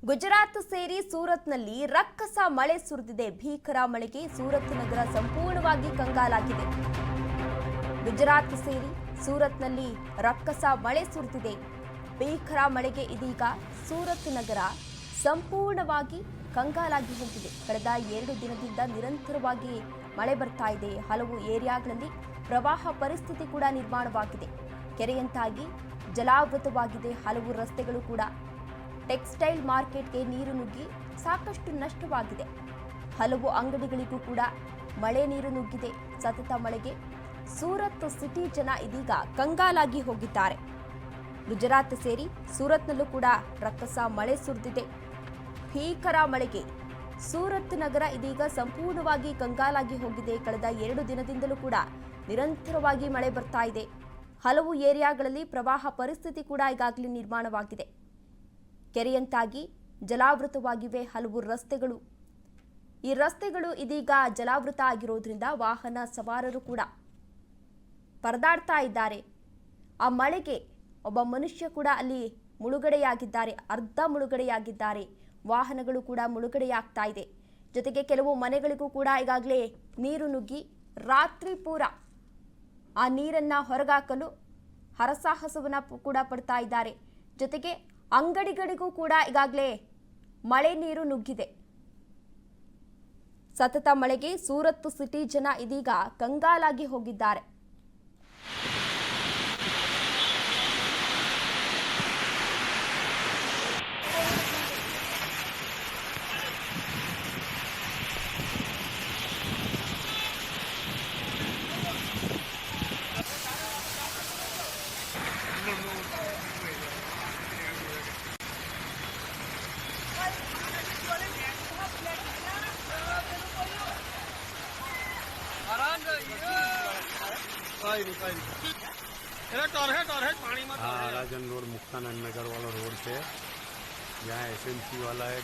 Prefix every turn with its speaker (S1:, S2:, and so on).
S1: ಗುಜರಾತ್ ಸೇರಿ ಸೂರತ್ನಲ್ಲಿ ರಕ್ಕಸ ಮಳೆ ಸುರಿದಿದೆ. ಭೀಕರ ಮಳೆಗೆ ಸೂರತ್ ನಗರ ಸಂಪೂರ್ಣವಾಗಿ ಕಂಗಾಲಾಗಿದೆ. ಗುಜರಾತ್ ಸೇರಿ ಸೂರತ್ನಲ್ಲಿ ರಕ್ಕಸ ಮಳೆ ಸುರಿದಿದೆ. ಭೀಕರ ಮಳೆಗೆ ಇದೀಗ ಸೂರತ್ ನಗರ ಸಂಪೂರ್ಣವಾಗಿ ಕಂಗಾಲಾಗಿ ಹೋಗಿದೆ. ಕಳೆದ 2 ದಿನದಿಂದ ನಿರಂತರವಾಗಿ ಮಳೆ ಬರ್ತಾ ಇದೆ. ಹಲವು ಏರಿಯಾಗಳಲ್ಲಿ ಪ್ರವಾಹ ಪರಿಸ್ಥಿತಿ ಕೂಡ ನಿರ್ಮಾಣವಾಗಿದೆ. ಕೆರೆಯಂತಾಗಿ ಜಲಾವೃತವಾಗಿದೆ. ಹಲವು ರಸ್ತೆಗಳು ಕೂಡ ಟೆಕ್ಸ್ಟೈಲ್ ಮಾರ್ಕೆಟ್ಗೆ ನೀರು ನುಗ್ಗಿ ಸಾಕಷ್ಟು ನಷ್ಟವಾಗಿದೆ. ಹಲವು ಅಂಗಡಿಗಳಿಗೂ ಕೂಡ ಮಳೆ ನೀರು ನುಗ್ಗಿದೆ. ಸತತ ಮಳೆಗೆ ಸೂರತ್ ಸಿಟಿ ಜನ ಇದೀಗ ಕಂಗಾಲಾಗಿ ಹೋಗಿದ್ದಾರೆ. ಗುಜರಾತ್ ಸೇರಿ ಸೂರತ್ನಲ್ಲೂ ಕೂಡ ರಕ್ಕಸ ಮಳೆ ಸುರಿದಿದೆ. ಭೀಕರ ಮಳೆಗೆ ಸೂರತ್ ನಗರ ಇದೀಗ ಸಂಪೂರ್ಣವಾಗಿ ಕಂಗಾಲಾಗಿ ಹೋಗಿದೆ. ಕಳೆದ 2 ದಿನದಿಂದಲೂ ಕೂಡ ನಿರಂತರವಾಗಿ ಮಳೆ ಬರ್ತಾ ಇದೆ. ಹಲವು ಏರಿಯಾಗಳಲ್ಲಿ ಪ್ರವಾಹ ಪರಿಸ್ಥಿತಿ ಕೂಡ ಈಗಾಗಲೇ ನಿರ್ಮಾಣವಾಗಿದೆ. ಕೆರೆಯಂತಾಗಿ ಜಲಾವೃತವಾಗಿವೆ ಹಲವು ರಸ್ತೆಗಳು. ಈ ರಸ್ತೆಗಳು ಇದೀಗ ಜಲಾವೃತ ಆಗಿರೋದ್ರಿಂದ ವಾಹನ ಸವಾರರು ಕೂಡ ಪರದಾಡ್ತಾ ಇದ್ದಾರೆ. ಆ ಮಳೆಗೆ ಒಬ್ಬ ಮನುಷ್ಯ ಕೂಡ ಅಲ್ಲಿ ಮುಳುಗಡೆಯಾಗಿದ್ದಾರೆ, ಅರ್ಧ ಮುಳುಗಡೆಯಾಗಿದ್ದಾರೆ. ವಾಹನಗಳು ಕೂಡ ಮುಳುಗಡೆಯಾಗ್ತಾ ಇದೆ. ಜೊತೆಗೆ ಕೆಲವು ಮನೆಗಳಿಗೂ ಕೂಡ ಈಗಾಗಲೇ ನೀರು ನುಗ್ಗಿ ರಾತ್ರಿ ಪೂರ ಆ ನೀರನ್ನ ಹೊರಗಾಕಲು ಹರಸಾಹಸವನ್ನ ಕೂಡ ಪಡ್ತಾ ಇದ್ದಾರೆ. ಜೊತೆಗೆ ಅಂಗಡಿಗಳಿಗೂ ಕೂಡ ಈಗಾಗಲೇ ಮಳೆ ನೀರು ನುಗ್ಗಿದೆ. ಸತತ ಮಳೆಗೆ ಸೂರತ್ ಸಿಟಿ ಜನ ಇದೀಗ ಕಂಗಾಲಾಗಿ ಹೋಗಿದ್ದಾರೆ.
S2: राजन रोड मुक्तानंद नगर वाला रोड पे यहाँ एसएमसी वाला है।